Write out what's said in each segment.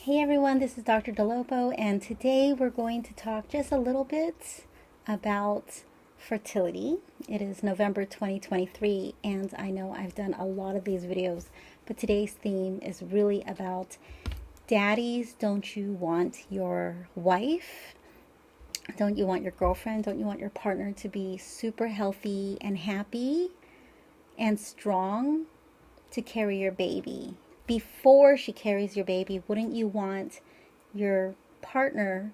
Hey everyone, this is Dr. Dolopo, and today we're going to talk just a little bit about fertility. It is November 2023, and I know I've done a lot of these videos, but today's theme is really about daddies. Don't you want your wife? Don't you want your girlfriend? Don't you want your partner to be super healthy and happy and strong to carry your baby? Before she carries your baby, wouldn't you want your partner,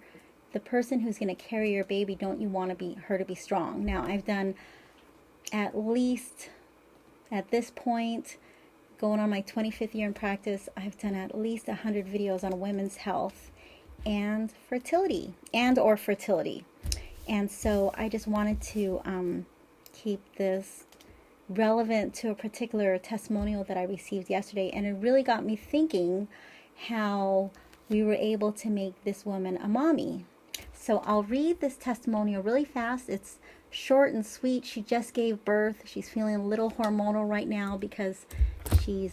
the person who's going to carry your baby, don't you want her to be strong? Now, I've done at least, at this point, going on my 25th year in practice, I've done at least 100 videos on women's health and fertility or fertility. And so I just wanted to keep this relevant to a particular testimonial that I received yesterday, and it really got me thinking how we were able to make this woman a mommy. So I'll read this testimonial really fast. It's short and sweet. She just gave birth. She's feeling a little hormonal right now because she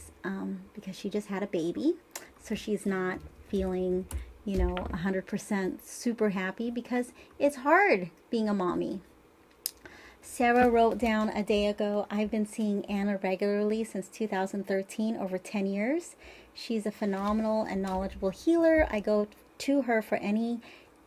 just had a baby. So she's not feeling 100% super happy because it's hard being a mommy. Sarah wrote down a day ago, I've been seeing Anna regularly since 2013, over 10 years. She's a phenomenal and knowledgeable healer. I go to her for any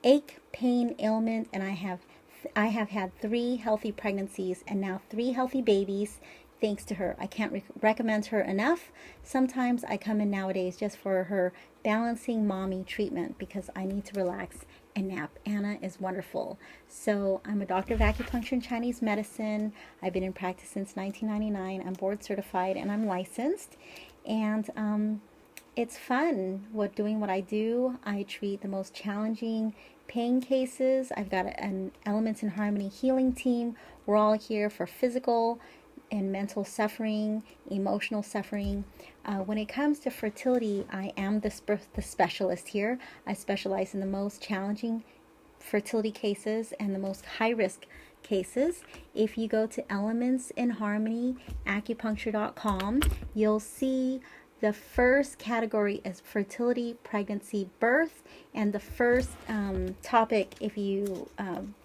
ache, pain, ailment, and I have had 3 healthy pregnancies and now 3 healthy babies thanks to her. I can't recommend her enough. Sometimes I come in nowadays just for her balancing mommy treatment because I need to relax and nap. Anna is wonderful. So I'm a doctor of acupuncture and Chinese medicine. I've been in practice since 1999. I'm board certified and I'm licensed. And it's fun doing what I do. I treat the most challenging pain cases. I've got an Elements in Harmony healing team. We're all here for physical and mental suffering, emotional suffering. When it comes to fertility, I am the specialist here. I specialize in the most challenging fertility cases and the most high-risk cases. If you go to Elements in Harmony, acupuncture.com, you'll see the first category is fertility, pregnancy, birth, and the first topic, if you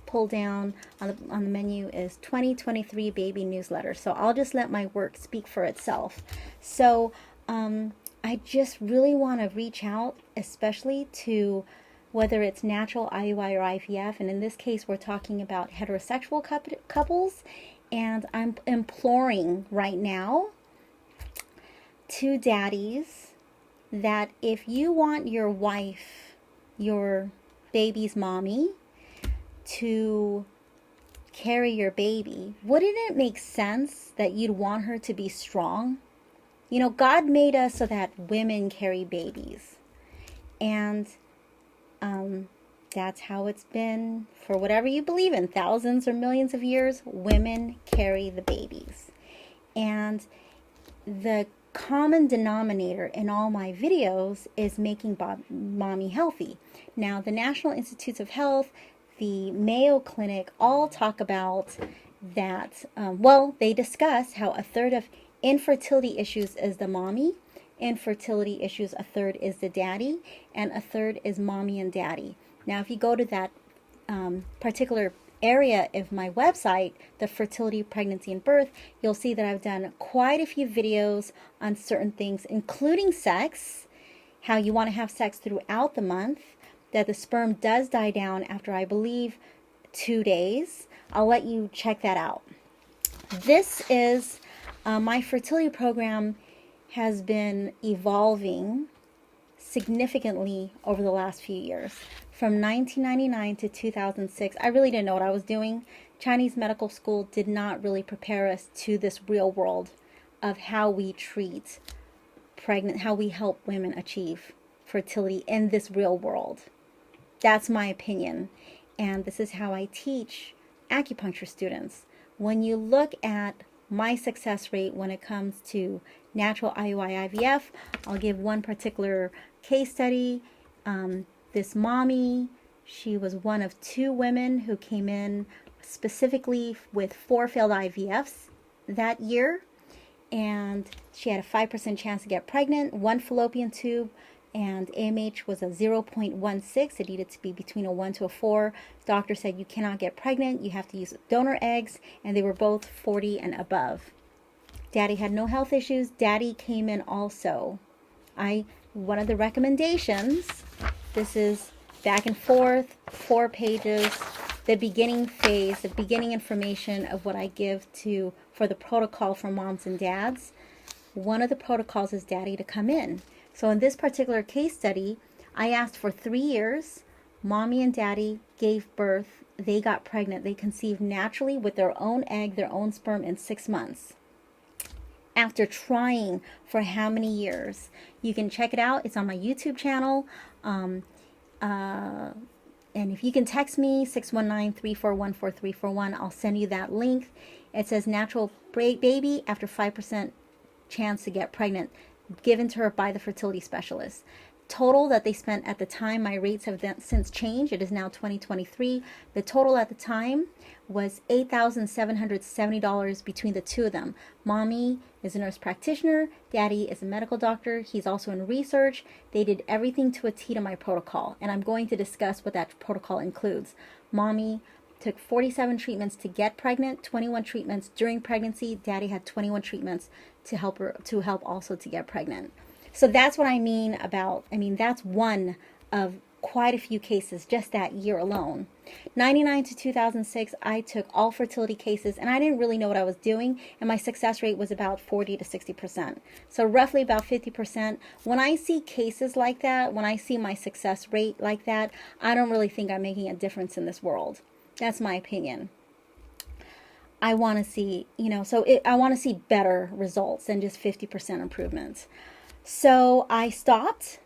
pull down on the menu, is 2023 baby newsletter. So I'll just let my work speak for itself. So I just really want to reach out, especially to whether it's natural IUI or IVF, and in this case we're talking about heterosexual couples, and I'm imploring right now to daddies that if you want your wife, your baby's mommy, to carry your baby, wouldn't it make sense that you'd want her to be strong? God made us so that women carry babies. And that's how it's been for whatever you believe in. Thousands or millions of years, women carry the babies. And the common denominator in all my videos is making mommy healthy. Now, the National Institutes of Health, the Mayo Clinic, all talk about that. They discuss how a third of infertility issues is the mommy, infertility issues a third is the daddy, and a third is mommy and daddy. Now, if you go to that particular area of my website, the fertility, pregnancy, and birth, you'll see that I've done quite a few videos on certain things, including sex, how you want to have sex throughout the month, that the sperm does die down after, I believe, 2 days. I'll let you check that out. This is my fertility program has been evolving significantly over the last few years. From 1999 to 2006, I really didn't know what I was doing. Chinese medical school did not really prepare us to this real world of how we treat how we help women achieve fertility in this real world. That's my opinion. And this is how I teach acupuncture students. When you look at my success rate when it comes to natural IUI IVF, I'll give one particular case study. This mommy, she was one of 2 women who came in specifically with 4 failed IVFs that year, and she had a 5% chance to get pregnant, 1 fallopian tube, and AMH was a 0.16. It needed to be between a 1 to a 4. Doctor said you cannot get pregnant. You have to use donor eggs, and they were both 40 and above. Daddy had no health issues. Daddy came in also. One of the recommendations, this is back and forth, 4 pages, the beginning phase, the beginning information of what I give for the protocol for moms and dads. One of the protocols is Daddy to come in. So in this particular case study, I asked for 3 years. Mommy and Daddy gave birth. They got pregnant. They conceived naturally with their own egg, their own sperm in 6 months. After trying for how many years? You can check it out. It's on my YouTube channel. And if you can text me, 619-341-4341, I'll send you that link. It says natural baby after 5% chance to get pregnant, given to her by the fertility specialist. Total that they spent at the time, my rates have since changed. It is now 2023. The total at the time was $8,770 between the two of them. Mommy is a nurse practitioner. Daddy is a medical doctor. He's also in research. They did everything to a T to my protocol, and I'm going to discuss what that protocol includes. Mommy took 47 treatments to get pregnant, 21 treatments during pregnancy. Daddy had 21 treatments to help also to get pregnant. So that's what I mean that's one of quite a few cases just that year alone. 99 to 2006, I took all fertility cases, and I didn't really know what I was doing, and my success rate was about 40 to 60%. So roughly about 50%. When I see cases like that, when I see my success rate like that, I don't really think I'm making a difference in this world. That's my opinion. I want to see, I want to see better results than just 50% improvements. So I stopped.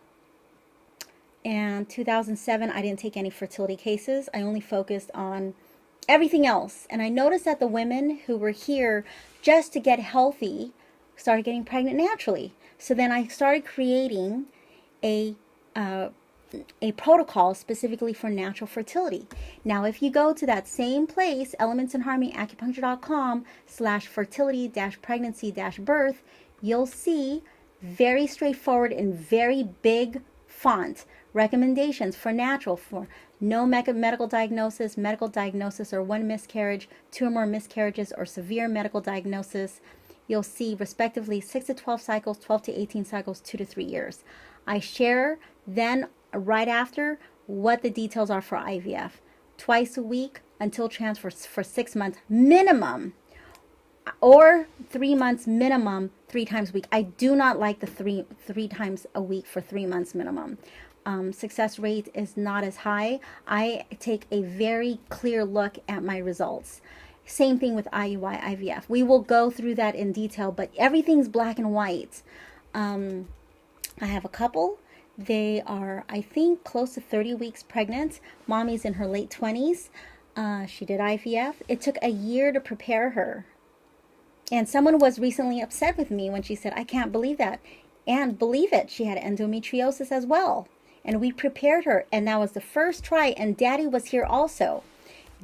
And 2007, I didn't take any fertility cases. I only focused on everything else. And I noticed that the women who were here just to get healthy started getting pregnant naturally. So then I started creating a protocol specifically for natural fertility. Now, if you go to that same place, Elements in Harmony, acupuncture.com/fertility-pregnancy-birth, you'll see very straightforward and very big font recommendations for natural, for no medical diagnosis, or 1 miscarriage, 2 or more miscarriages, or severe medical diagnosis. You'll see respectively 6 to 12 cycles, 12 to 18 cycles, 2 to 3 years. I share then right after what the details are for IVF. Twice a week until transfer for 6 months minimum, or 3 months minimum, 3 times a week. I do not like the three times a week for 3 months minimum. Success rate is not as high. I take a very clear look at my results. Same thing with IUI, IVF. We will go through that in detail, but everything's black and white. I have a couple. They are, I think, close to 30 weeks pregnant. Mommy's in her late 20s. She did IVF. It took a year to prepare her. And someone was recently upset with me when she said, I can't believe that. And believe it, she had endometriosis as well. And we prepared her, and that was the first try, and Daddy was here also.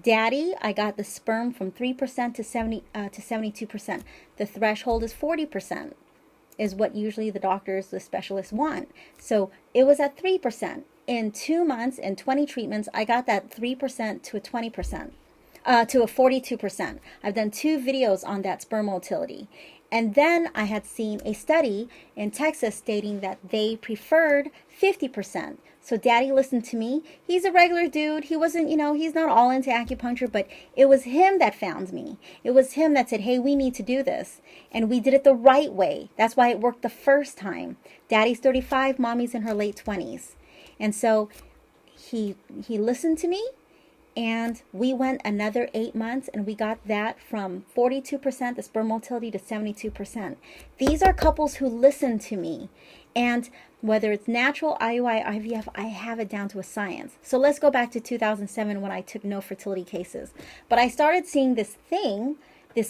Daddy, I got the sperm from 3% to 72%. The threshold is 40%, is what usually the doctors, the specialists want. So it was at 3%. In 2 months and 20 treatments, I got that 3% to a 20%. To a 42%. I've done 2 videos on that sperm motility. And then I had seen a study in Texas stating that they preferred 50%. So Daddy listened to me. He's a regular dude. He wasn't, he's not all into acupuncture, but it was him that found me. It was him that said, hey, we need to do this. And we did it the right way. That's why it worked the first time. Daddy's 35, Mommy's in her late 20s. And so he listened to me. And we went another 8 months, and we got that from 42%, the sperm motility, to 72%. These are couples who listen to me. And whether it's natural, IUI, IVF, I have it down to a science. So let's go back to 2007 when I took no fertility cases. But I started seeing this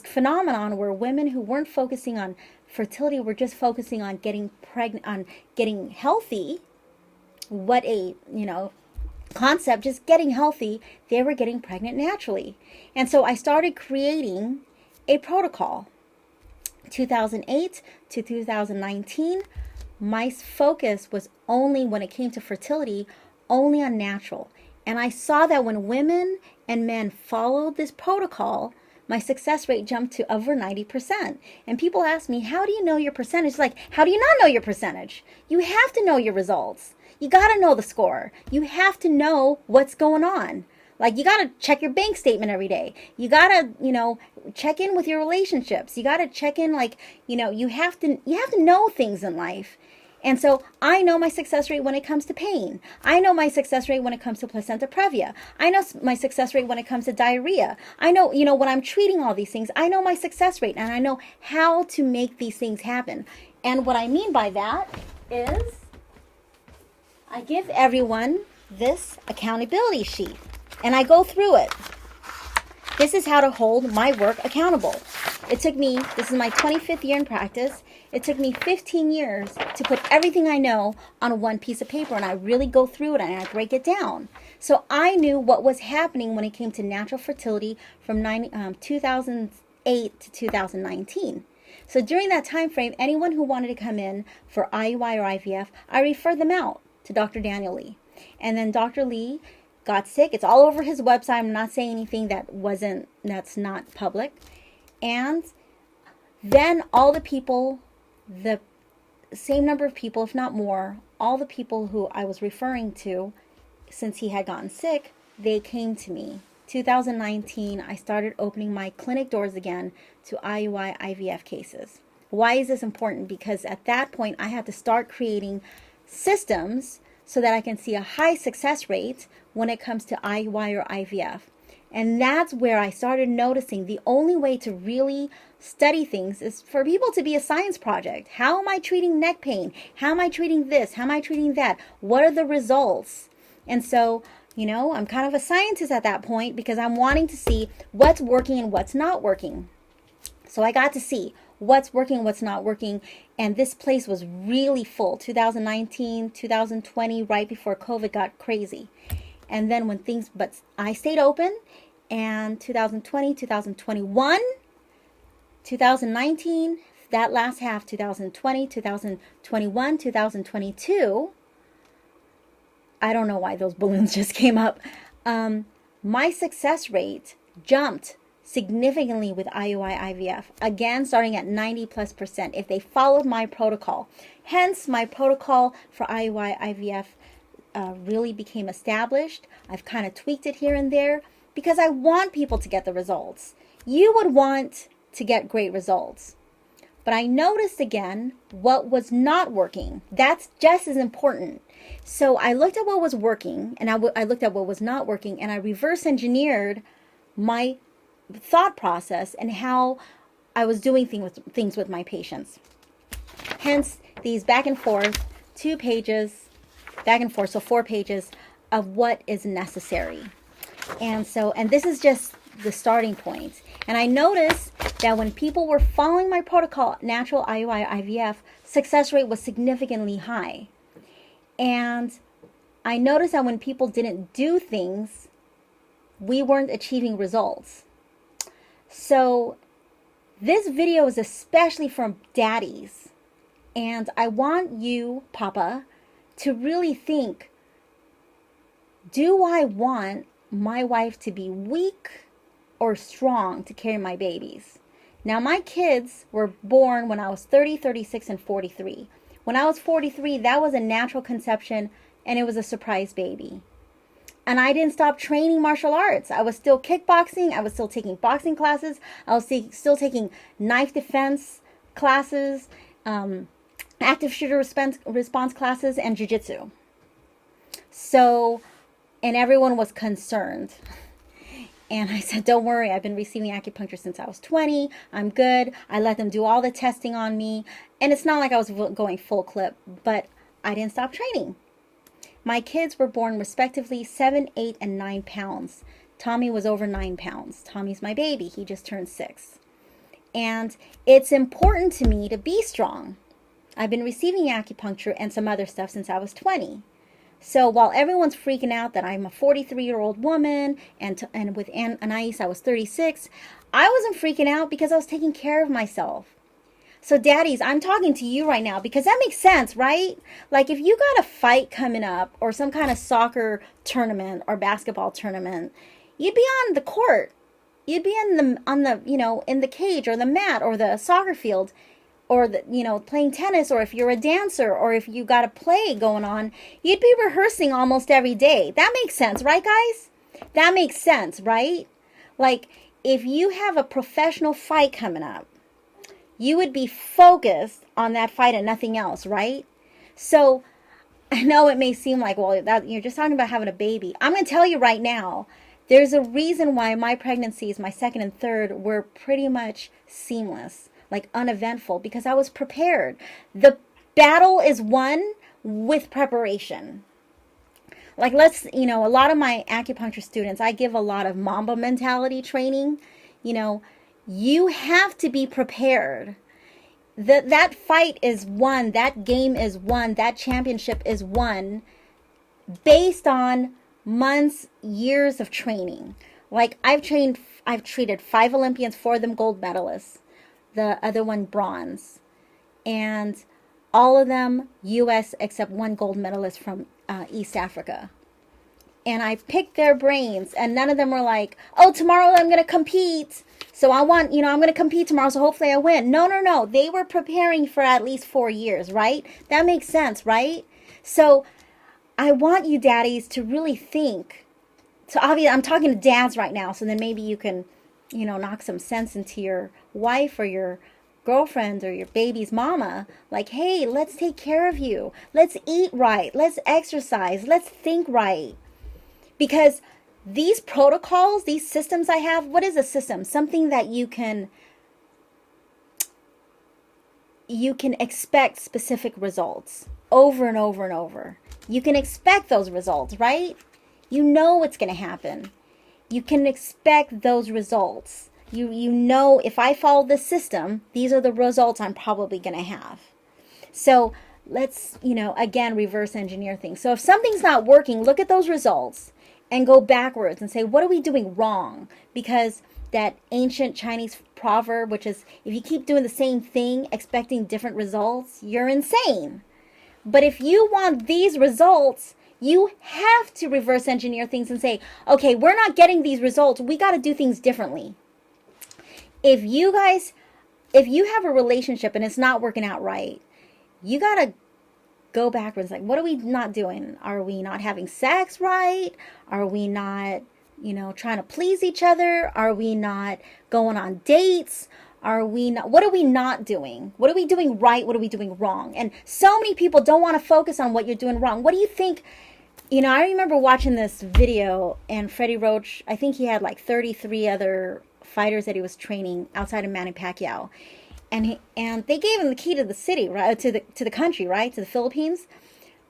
phenomenon where women who weren't focusing on fertility were just focusing on getting pregnant, on getting healthy. What a, concept, just getting healthy, they were getting pregnant naturally. And so I started creating a protocol. 2008 to 2019, my focus was only, when it came to fertility, only on natural. And I saw that when women and men followed this protocol, my success rate jumped to over 90%. And people ask me, how do you know your percentage? Like, how do you not know your percentage? You have to know your results. You got to know the score. You have to know what's going on. Like, you got to check your bank statement every day. You got to, check in with your relationships. You got to check in, you have to know things in life. And so I know my success rate when it comes to pain. I know my success rate when it comes to placenta previa. I know my success rate when it comes to diarrhea. I know, when I'm treating all these things, I know my success rate, and I know how to make these things happen. And what I mean by that is I give everyone this accountability sheet, and I go through it. This is how to hold my work accountable. This is my 25th year in practice. It took me 15 years to put everything I know on one piece of paper, and I really go through it and I break it down. So I knew what was happening when it came to natural fertility from 2008 to 2019. So during that time frame, anyone who wanted to come in for IUI or IVF, I referred them out to Dr. Daniel Lee. And then Dr. Lee got sick. It's all over his website. I'm not saying anything that's not public. And then all the people, the same number of people, if not more, all the people who I was referring to since he had gotten sick, they came to me. 2019, I started opening my clinic doors again to IUI IVF cases. Why is this important? Because at that point, I had to start creating systems so that I can see a high success rate when it comes to IUI or IVF. And that's where I started noticing the only way to really study things is for people to be a science project. How am I treating neck pain? How am I treating this? How am I treating that? What are the results? And so, I'm kind of a scientist at that point because I'm wanting to see what's working and what's not working. So I got to see what's working and what's not working. And this place was really full. 2019, 2020, right before COVID got crazy. And then but I stayed open, and 2020, 2021, 2019, that last half, 2020, 2021, 2022, I don't know why those balloons just came up. My success rate jumped significantly with IUI IVF, again starting at 90+% if they followed my protocol. Hence, my protocol for IUI IVF really became established. I've kind of tweaked it here and there because I want people to get the results. You would want to get great results. But I noticed again what was not working. That's just as important. So I looked at what was working, and I looked at what was not working, and I reverse engineered my thought process and how I was doing things with my patients. Hence, these back and forth, 2 pages, back and forth, so 4 pages of what is necessary. And this is just the starting point. And I noticed that when people were following my protocol, natural IUI IVF, success rate was significantly high. And I noticed that when people didn't do things, we weren't achieving results. So this video is especially for daddies. And I want you, Papa, to really think, do I want my wife to be weak or strong to carry my babies? Now, my kids were born when I was 30, 36, and 43. When I was 43, that was a natural conception, and it was a surprise baby. And I didn't stop training martial arts. I was still kickboxing. I was still taking boxing classes. I was still taking knife defense classes, active shooter response classes, and jiu-jitsu. So, and everyone was concerned. And I said, don't worry, I've been receiving acupuncture since I was 20. I'm good. I let them do all the testing on me. And it's not like I was going full clip, but I didn't stop training. My kids were born respectively 7, 8, and 9 pounds. Tommy was over 9 pounds. Tommy's my baby. He just turned 6. And it's important to me to be strong. I've been receiving acupuncture and some other stuff since I was 20. So while everyone's freaking out that I'm a 43-year-old woman and with Anais I was 36, I wasn't freaking out because I was taking care of myself. So daddies, I'm talking to you right now because that makes sense, right? Like if you got a fight coming up or some kind of soccer tournament or basketball tournament, you'd be on the court. You'd be in the on the, in the cage or the mat or the soccer field or the, playing tennis, or if you're a dancer or if you got a play going on, you'd be rehearsing almost every day. That makes sense, right guys? That makes sense, right? Like if you have a professional fight coming up, you would be focused on that fight and nothing else, right? So I know it may seem like, well, that you're just talking about having a baby. I'm going to tell you right now, there's a reason why my pregnancies, my second and third, were pretty much seamless, like uneventful, because I was prepared. The battle is won with preparation. Like a lot of my acupuncture students, I give a lot of Mamba mentality training. You have to be prepared. That fight is won, that game is won, that championship is won based on months, years of training. Like I've treated 5 Olympians, 4 of them gold medalists, the other one bronze, and all of them US except 1 gold medalist from East Africa. And I picked their brains, and none of them were like, oh, tomorrow I'm going to compete. So I'm going to compete tomorrow, so hopefully I win. No. They were preparing for at least 4 years, right? That makes sense, right? So I want you daddies to really think. So obviously I'm talking to dads right now, so then maybe you can, knock some sense into your wife or your girlfriend or your baby's mama. Like, hey, let's take care of you. Let's eat right. Let's exercise. Let's think right. Because these protocols, these systems I have, what is a system? Something that you can expect specific results over and over and over. You can expect those results, right? You know what's going to happen. You can expect those results. You know, if I follow this system, these are the results I'm probably going to have. So let's, again, reverse engineer things. So if something's not working, look at those results and go backwards and say, what are we doing wrong? Because that ancient Chinese proverb, which is, if you keep doing the same thing, expecting different results, you're insane. But if you want these results, you have to reverse engineer things and say, okay, we're not getting these results. We got to do things differently. If you have a relationship and it's not working out right, you got to go backwards. Like, what are we not doing? Are we not having sex right? Are we not, trying to please each other? Are we not going on dates? What are we not doing? What are we doing right? What are we doing wrong? And so many people don't want to focus on what you're doing wrong. What do you think? I remember watching this video, and Freddie Roach, I think he had like 33 other fighters that he was training outside of Manny Pacquiao. And they gave him the key to the city, right? To the country, right? To the Philippines.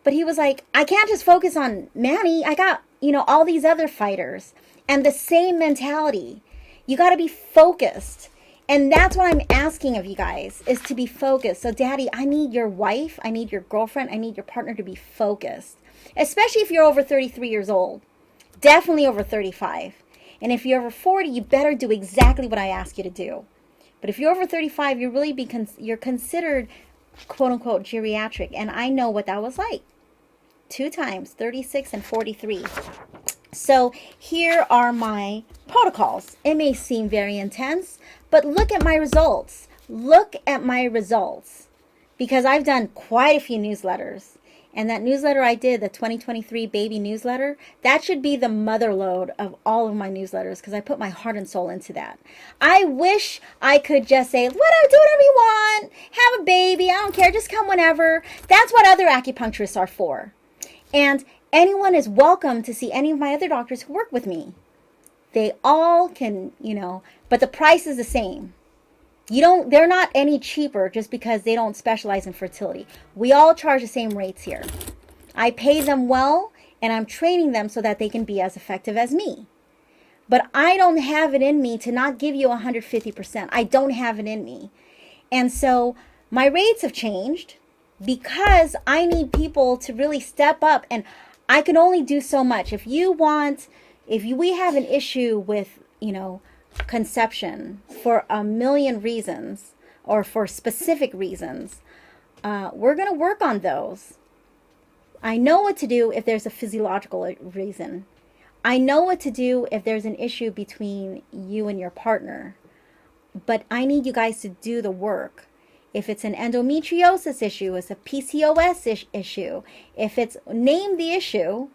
But he was like, I can't just focus on Manny. I got, all these other fighters. And the same mentality. You got to be focused. And that's what I'm asking of you guys, is to be focused. So daddy, I need your wife, I need your girlfriend, I need your partner to be focused. Especially if you're over 33 years old. Definitely over 35. And if you're over 40, you better do exactly what I ask you to do. But if you're over 35, you're considered, quote unquote, geriatric. And I know what that was like. 2 times, 36 and 43. So here are my protocols. It may seem very intense, but look at my results. Look at my results. Because I've done quite a few newsletters. And that newsletter I did, the 2023 baby newsletter, that should be the mother lode of all of my newsletters, because I put my heart and soul into that. I wish I could just say, do whatever you want, have a baby, I don't care, just come whenever. That's what other acupuncturists are for. And anyone is welcome to see any of my other doctors who work with me. They all can, but the price is the same. They're not any cheaper just because they don't specialize in fertility. We all charge the same rates here. I pay them well, and I'm training them so that they can be as effective as me. But I don't have it in me to not give you 150%. I don't have it in me. And so my rates have changed because I need people to really step up, and I can only do so much. If we have an issue with, conception for a million reasons, or for specific reasons, we're going to work on those. I know what to do if there's a physiological reason. I know what to do if there's an issue between you and your partner. But I need you guys to do the work. If it's an endometriosis issue, it's a PCOS issue, if it's, name the issue,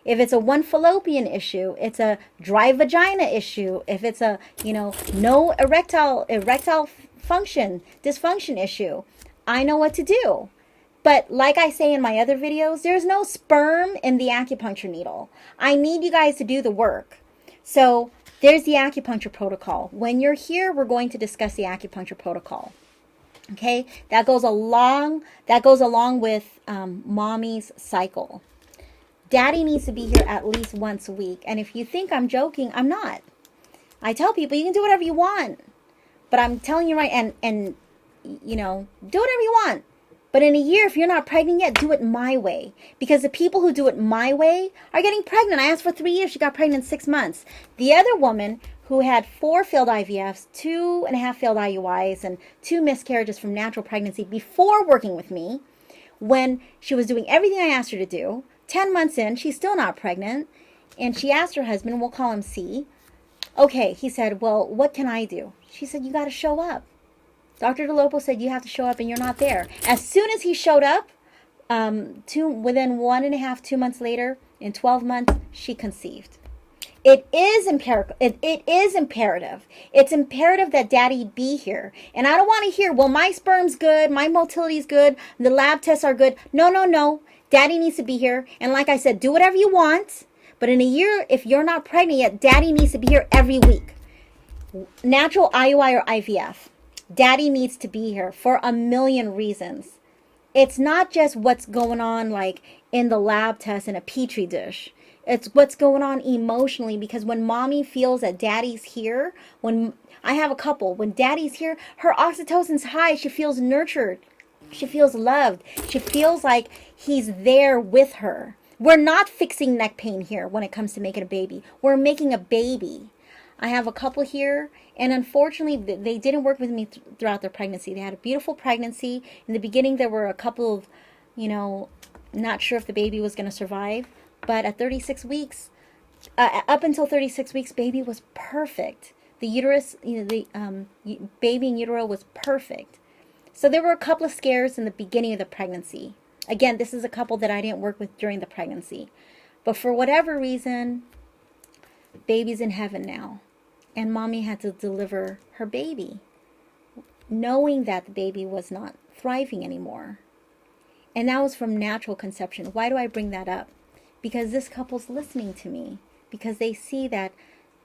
if it's a one fallopian issue, it's a dry vagina issue, if it's a, no erectile dysfunction issue, I know what to do. But like I say in my other videos, there's no sperm in the acupuncture needle. I need you guys to do the work. So there's the acupuncture protocol. When you're here, we're going to discuss the acupuncture protocol. Okay, that goes along with mommy's cycle. Daddy needs to be here at least once a week. And if you think I'm joking, I'm not. I tell people you can do whatever you want, but I'm telling you right, and do whatever you want. But in a year, if you're not pregnant yet, do it my way. Because the people who do it my way are getting pregnant. I asked for 3 years. She got pregnant in 6 months. The other woman who had 4 failed IVFs, 2.5 failed IUIs, and 2 miscarriages from natural pregnancy before working with me, when she was doing everything I asked her to do, 10 months in, she's still not pregnant. And she asked her husband, we'll call him C. Okay, he said, well, what can I do? She said, you got to show up. Dr. Dolopo said you have to show up and you're not there. As soon as he showed up, within 1.5, 2 months later, in 12 months, she conceived. It is imperative. It is imperative. It's imperative that daddy be here. And I don't want to hear, well, my sperm's good, my motility's good, the lab tests are good. No. Daddy needs to be here. And like I said, do whatever you want. But in a year, if you're not pregnant yet, daddy needs to be here every week. Natural IUI or IVF. Daddy needs to be here for a million reasons. It's not just what's going on like in the lab test in a petri dish. It's what's going on emotionally, because when mommy feels that daddy's here, when I have a couple, when daddy's here, her oxytocin's high. She feels nurtured. She feels loved. She feels like he's there with her. We're not fixing neck pain here when it comes to making a baby. We're making a baby. I have a couple here, and unfortunately, they didn't work with me throughout their pregnancy. They had a beautiful pregnancy. In the beginning, there were a couple of, not sure if the baby was going to survive. But at 36 weeks, up until 36 weeks, baby was perfect. The uterus, baby in utero was perfect. So there were a couple of scares in the beginning of the pregnancy. Again, this is a couple that I didn't work with during the pregnancy. But for whatever reason, baby's in heaven now. And mommy had to deliver her baby, knowing that the baby was not thriving anymore. And that was from natural conception. Why do I bring that up? Because this couple's listening to me. Because they see that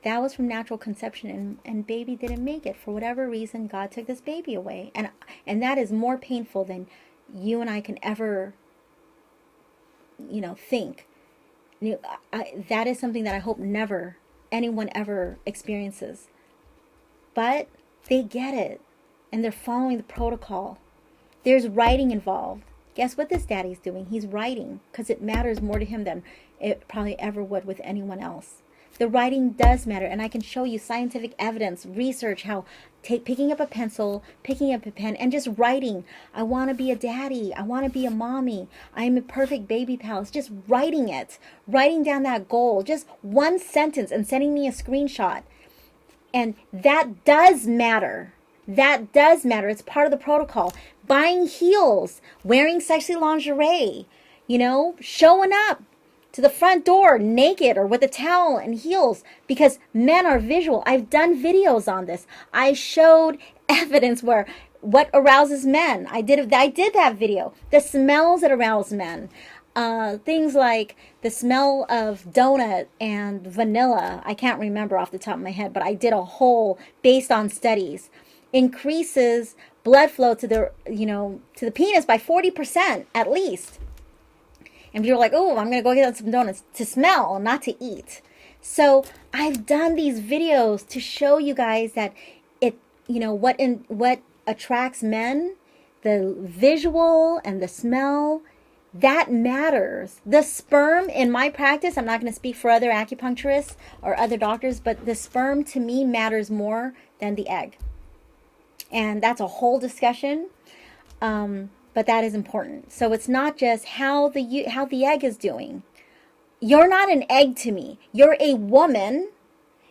was from natural conception, and baby didn't make it. For whatever reason, God took this baby away. And that is more painful than you and I can ever, think. That is something that I hope never anyone ever experiences. But they get it. And they're following the protocol. There's writing involved. Guess what this daddy's doing? He's writing, because it matters more to him than it probably ever would with anyone else. The writing does matter, and I can show you scientific evidence, research, how picking up a pencil, picking up a pen, and just writing. I want to be a daddy. I want to be a mommy. I'm a perfect baby palace. Just writing it, writing down that goal, just one sentence, and sending me a screenshot. And that does matter. That does matter. It's part of the protocol. Buying heels, wearing sexy lingerie, showing up to the front door naked or with a towel and heels, because men are visual. I've done videos on this. I showed evidence where what arouses men. I did that video. The smells that arouse men. Things like the smell of donut and vanilla. I can't remember off the top of my head, but I did a whole based on studies. Increases blood flow to the penis by 40% at least. And you're like, oh, I'm going to go get some donuts to smell, not to eat. So I've done these videos to show you guys that what attracts men, the visual and the smell, that matters. The sperm in my practice, I'm not going to speak for other acupuncturists or other doctors, but the sperm to me matters more than the egg. And that's a whole discussion. But that is important. So it's not just how the egg is doing. You're not an egg to me. You're a woman,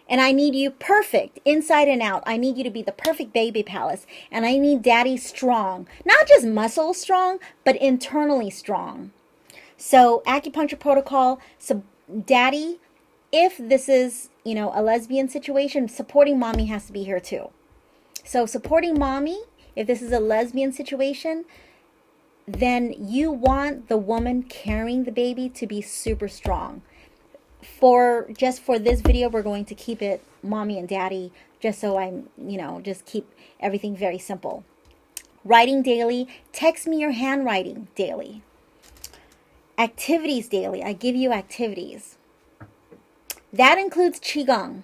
and I need you perfect inside and out. I need you to be the perfect baby palace, and I need daddy strong. Not just muscle strong, but internally strong. So acupuncture protocol, so daddy, if this is, a lesbian situation, supporting mommy has to be here too. So supporting mommy, if this is a lesbian situation, then you want the woman carrying the baby to be super strong. For this video, we're going to keep it mommy and daddy, just so I'm, just keep everything very simple. Writing daily. Text me your handwriting daily. Activities daily. I give you activities. That includes Qigong.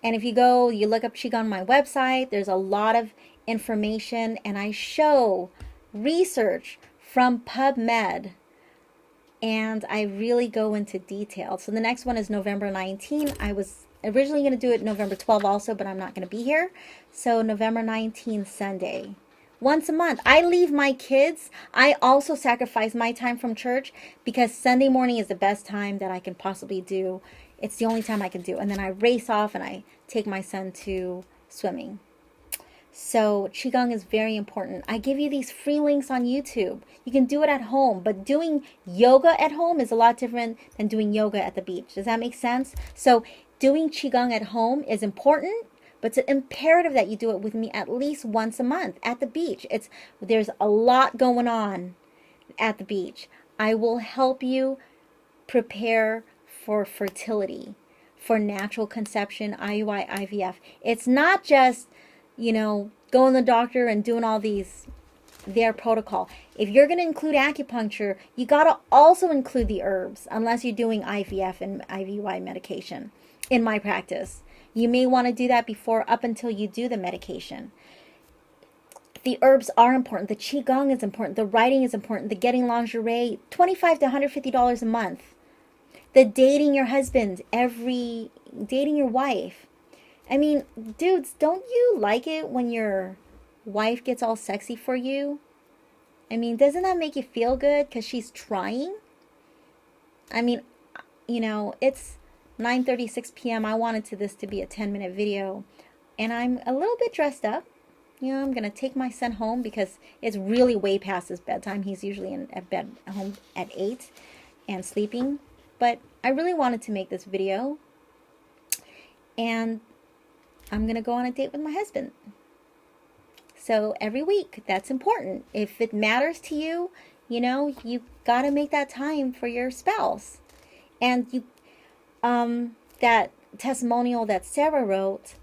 And if you look up Qigong on my website, there's a lot of information, and I show research from PubMed, and I really go into detail. So the next one is November 19. I was originally going to do it November 12 also, but I'm not going to be here. So November 19, Sunday. Once a month. I leave my kids. I also sacrifice my time from church because Sunday morning is the best time that I can possibly do. It's the only time I can do. And then I race off and I take my son to swimming. So Qigong is very important. I give you these free links on YouTube. You can do it at home, but doing yoga at home is a lot different than doing yoga at the beach. Does that make sense? So doing Qigong at home is important, but it's imperative that you do it with me at least once a month at the beach. There's a lot going on at the beach. I will help you prepare for fertility, for natural conception, IUI, IVF. It's not just going to the doctor and doing all their protocol. If you're going to include acupuncture, you got to also include the herbs, unless you're doing IVF and IVY medication. In my practice, you may want to do that up until you do the medication. The herbs are important. The Qigong is important. The writing is important. The getting lingerie, $25 to $150 a month. The dating your husband, dating your wife. I mean, dudes, don't you like it when your wife gets all sexy for you? I mean, doesn't that make you feel good because she's trying? I mean, it's 9:36 p.m. I wanted this to be a 10-minute video, and I'm a little bit dressed up. I'm going to take my son home because it's really way past his bedtime. He's usually at home at 8 and sleeping. But I really wanted to make this video, and I'm going to go on a date with my husband. So every week, that's important. If it matters to you, you got to make that time for your spouse. And that testimonial that Sarah wrote,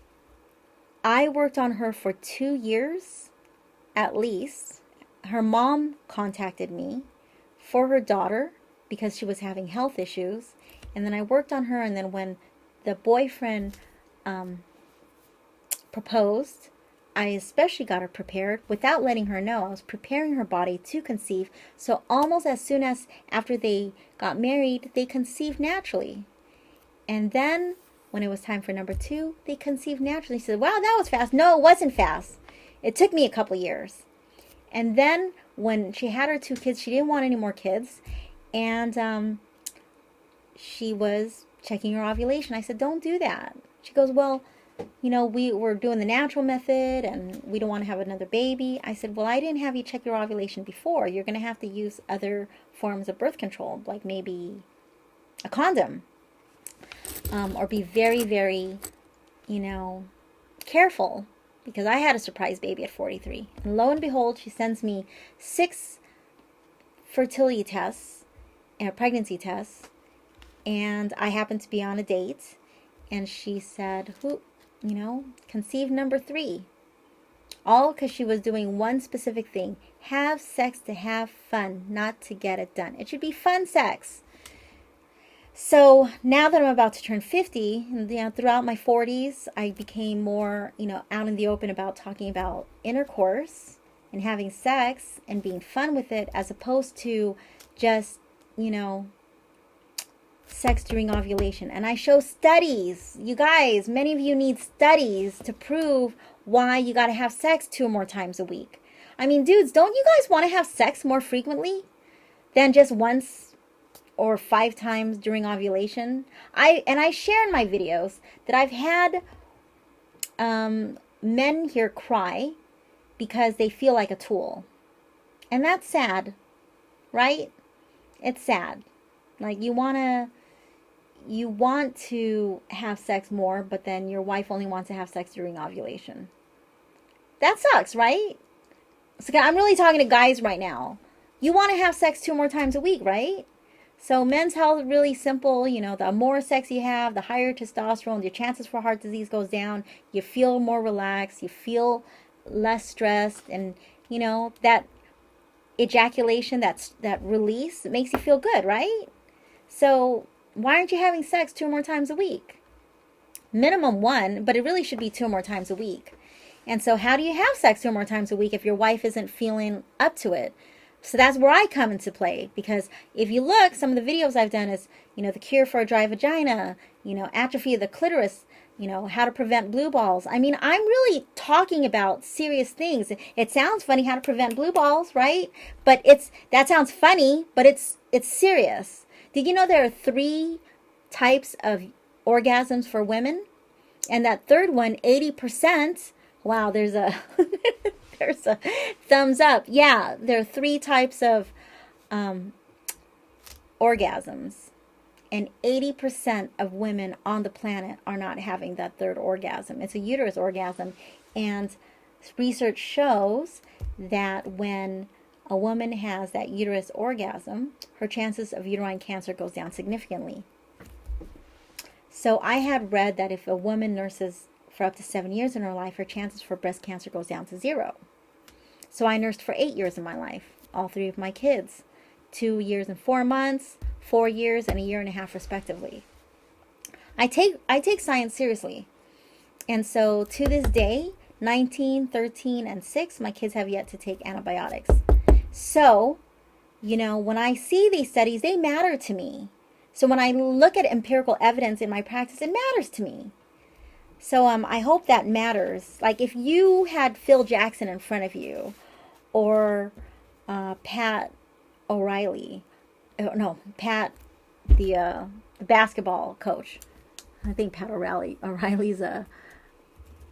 I worked on her for 2 years, at least. Her mom contacted me for her daughter because she was having health issues. And then I worked on her, and then when the boyfriend proposed, I especially got her prepared without letting her know. I was preparing her body to conceive. So almost as soon as after they got married, they conceived naturally. And then when it was time for number 2, they conceived naturally. She said, wow, that was fast. No, it wasn't fast. It took me a couple years. And then when she had her 2 kids, she didn't want any more kids. And she was checking her ovulation. I said, don't do that. She goes, well, we were doing the natural method and we don't want to have another baby. I said, well, I didn't have you check your ovulation before. You're going to have to use other forms of birth control, like maybe a condom. Or be very, very, careful, because I had a surprise baby at 43. And lo and behold, she sends me 6 fertility tests and pregnancy tests. And I happened to be on a date, and she said, conceived number 3. All because she was doing one specific thing. Have sex to have fun, not to get it done. It should be fun sex. So now that I'm about to turn 50, and throughout my 40s, I became more, out in the open about talking about intercourse and having sex and being fun with it, as opposed to just, sex during ovulation. And I show studies. You guys, many of you need studies to prove why you got to have sex 2 or more times a week. I mean, dudes, don't you guys want to have sex more frequently than just once or 5 times during ovulation? I share in my videos that I've had men here cry because they feel like a tool. And that's sad, right? It's sad. Like you want to have sex more, but then your wife only wants to have sex during ovulation. That sucks, right? So I'm really talking to guys right now. You want to have sex 2 more times a week, right? So men's health is really simple. You know, the more sex you have, the higher testosterone, your chances for heart disease goes down. You feel more relaxed. You feel less stressed. And, you know, that ejaculation, that release, it makes you feel good, right? So why aren't you having sex 2 more times a week? Minimum 1, but it really should be 2 more times a week. And so how do you have sex 2 more times a week if your wife isn't feeling up to it? So that's where I come into play, because if you look, some of the videos I've done is, you know, the cure for a dry vagina, you know, atrophy of the clitoris, you know, how to prevent blue balls. I mean, I'm really talking about serious things. It sounds funny how to prevent blue balls, right? But that sounds funny, but it's serious. Did you know there are 3 types of orgasms for women? And that third one, 80%, wow, there's a there's a thumbs up. Yeah, there are 3 types of orgasms. And 80% of women on the planet are not having that third orgasm. It's a uterus orgasm. And research shows that when a woman has that uterus orgasm, her chances of uterine cancer goes down significantly. So I had read that if a woman nurses for up to 7 years in her life, her chances for breast cancer goes down to 0. So I nursed for 8 years in my life, all 3 of my kids, 2 years and 4 months, 4 years, and a year and a half, respectively. I take science seriously. And so to this day, 19, 13, and 6, my kids have yet to take antibiotics. So, you know, when I see these studies, they matter to me. So when I look at empirical evidence in my practice, it matters to me. So I hope that matters. Like if you had Phil Jackson in front of you, or Pat O'Reilly, Pat, the basketball coach. I think Pat O'Reilly's a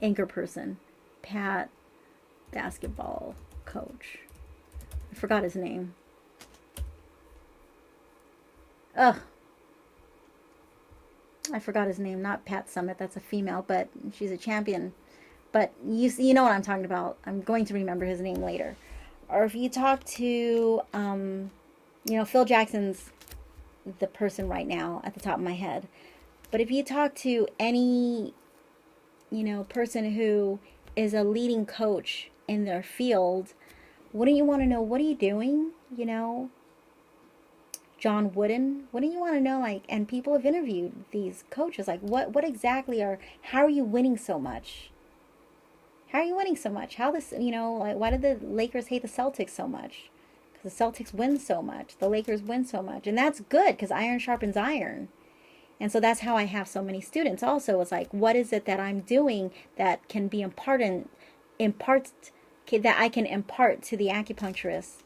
anchor person. Pat, basketball coach. I forgot his name. I forgot his name. Not Pat Summitt. That's a female, but she's a champion. But you know what I'm talking about. I'm going to remember his name later. Or if you talk to, Phil Jackson's the person right now at the top of my head. But if you talk to any, person who is a leading coach in their field, wouldn't you want to know, what are you doing? John Wooden, wouldn't you want to know, and people have interviewed these coaches, what exactly how are you winning so much? How are you winning so much? How this, why did the Lakers hate the Celtics so much? Because the Celtics win so much. The Lakers win so much. And that's good, because iron sharpens iron. And so that's how I have so many students also. It's what is it that I'm doing that can be that I can impart to the acupuncturist,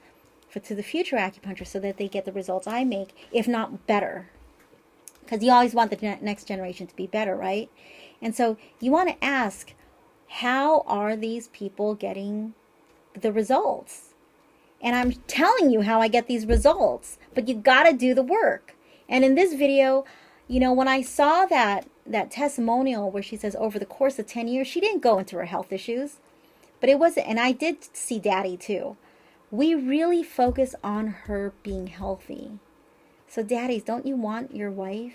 to the future acupuncturist, so that they get the results I make, if not better. Because you always want the next generation to be better, right? And so you want to ask, how are these people getting the results? And I'm telling you how I get these results, but you got to do the work. And in this video, when I saw that testimonial where she says over the course of 10 years, she didn't go into her health issues, but it wasn't, and I did see Daddy too. We really focus on her being healthy. So daddies, don't you want your wife,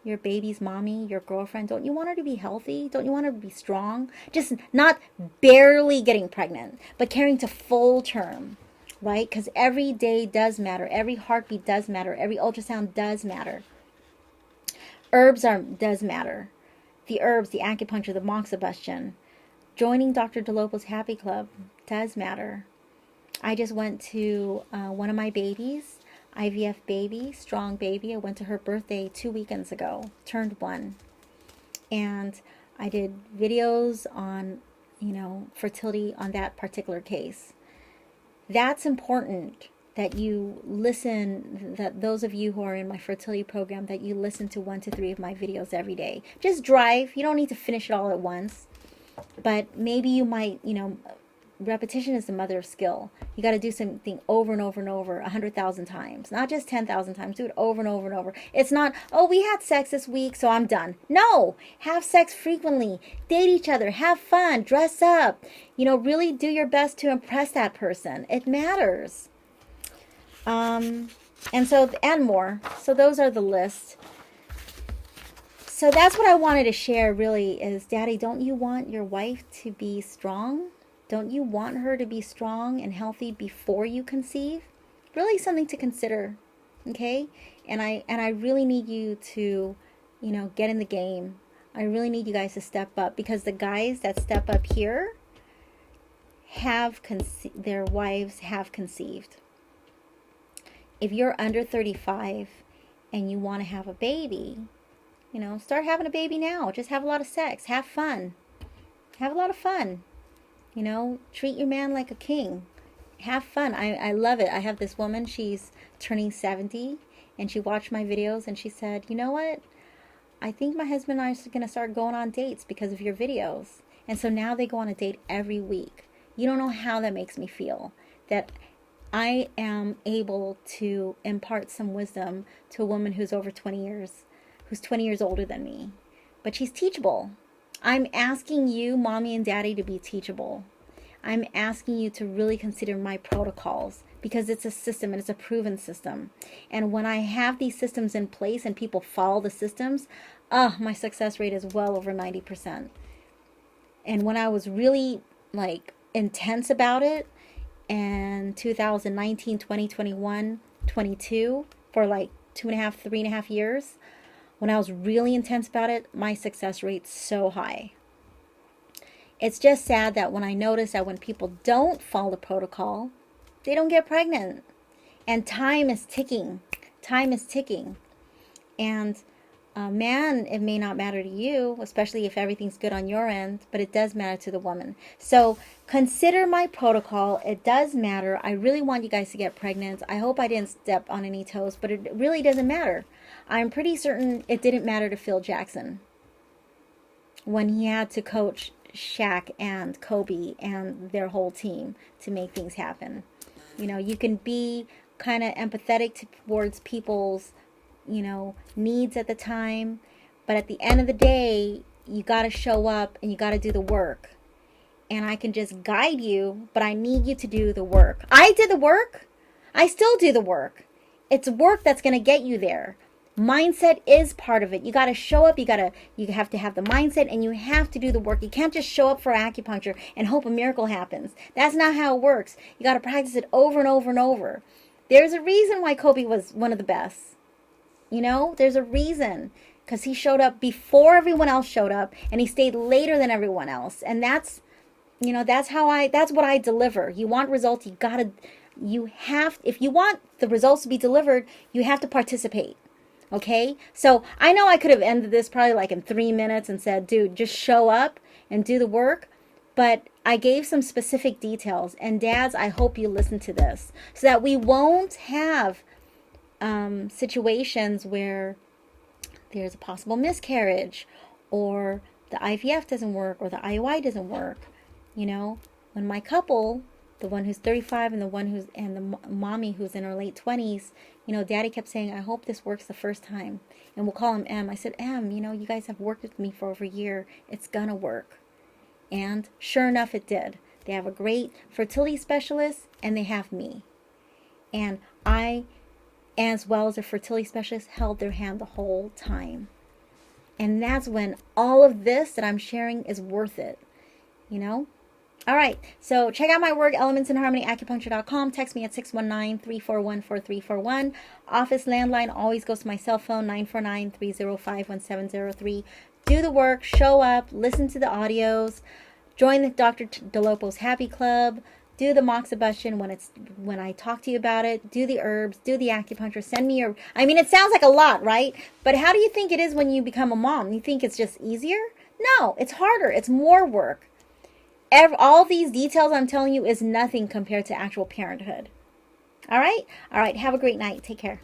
your baby's mommy, your girlfriend, don't you want her to be healthy? Don't you want her to be strong? Just not barely getting pregnant, but carrying to full term, right? Because every day does matter. Every heartbeat does matter. Every ultrasound does matter. Herbs does matter. The herbs, the acupuncture, the moxibustion. Joining Dr. Dolopo's Happy Club does matter. I just went to one of my babies. IVF baby, strong baby. I went to her birthday 2 weekends ago, turned 1. And I did videos on, fertility on that particular case. That's important that you listen, that those of you who are in my fertility program, that you listen to 1 to 3 of my videos every day. Just drive. You don't need to finish it all at once. But maybe you might, repetition is the mother of skill. You got to do something over and over and over 100,000 times, not just 10,000 times. Do it over and over and over. It's not, oh, we had sex this week, so I'm done. No, have sex frequently, date each other, have fun, dress up, really do your best to impress that person. It matters. And more. So those are the lists. So that's what I wanted to share really is, Daddy, don't you want your wife to be strong? Don't you want her to be strong and healthy before you conceive? Really something to consider, okay? And I really need you to, get in the game. I really need you guys to step up, because the guys that step up here their wives have conceived. If you're under 35 and you want to have a baby, start having a baby now. Just have a lot of sex. Have fun. Have a lot of fun. Treat your man like a king. Have fun. I love it. I have this woman, she's turning 70, and she watched my videos and she said, you know what? I think my husband and I are going to start going on dates because of your videos. And so now they go on a date every week. You don't know how that makes me feel, that I am able to impart some wisdom to a woman who's over 20 years, who's 20 years older than me. But she's teachable. I'm asking you, mommy and daddy, to be teachable. I'm asking you to really consider my protocols, because it's a system and it's a proven system. And when I have these systems in place and people follow the systems, my success rate is well over 90%. And when I was really intense about it in 2019, 20, 21, 22, for 2.5, 3.5 years, when I was really intense about it, my success rate's so high. It's just sad that when I notice that when people don't follow the protocol, they don't get pregnant. And time is ticking. Time is ticking. And man, it may not matter to you, especially if everything's good on your end, but it does matter to the woman. So consider my protocol. It does matter. I really want you guys to get pregnant. I hope I didn't step on any toes, but it really doesn't matter. I'm pretty certain it didn't matter to Phil Jackson when he had to coach Shaq and Kobe and their whole team to make things happen. You can be kind of empathetic towards people's, needs at the time, but at the end of the day, you got to show up and you got to do the work. And I can just guide you, but I need you to do the work. I did the work. I still do the work. It's work that's going to get you there. Mindset is part of it. You got to show up. You have to have the mindset, and you have to do the work. You can't just show up for acupuncture and hope a miracle happens. That's not how it works. You got to practice it over and over and over. There's a reason why Kobe was one of the best. There's a reason, because he showed up before everyone else showed up, and he stayed later than everyone else. And that's what I deliver. You want results, if you want the results to be delivered, you have to participate. Okay? So I know I could have ended this probably in 3 minutes and said, dude, just show up and do the work. But I gave some specific details. And dads, I hope you listen to this so that we won't have situations where there's a possible miscarriage, or the IVF doesn't work, or the IUI doesn't work. When my couple, the one who's 35 and the mommy who's in her late 20s, daddy kept saying, I hope this works the first time. And we'll call him M. I said, M, you guys have worked with me for over a year. It's gonna work. And sure enough, it did. They have a great fertility specialist, and they have me. And I, as well as a fertility specialist, held their hand the whole time. And that's when all of this that I'm sharing is worth it. All right, so check out my work, elementsinharmonyacupuncture.com. Text me at 619-341-4341. Office landline always goes to my cell phone, 949-305-1703. Do the work, show up, listen to the audios, join the Dr. Dolopo's Happy Club, Do the moxibustion when I talk to you about it. Do the herbs, do the acupuncture. Send me your, I mean, it sounds like a lot, right? But how do you think it is when you become a mom? You think it's just easier? No, it's harder. It's more work. All these details I'm telling you is nothing compared to actual parenthood. All right? All right. Have a great night. Take care.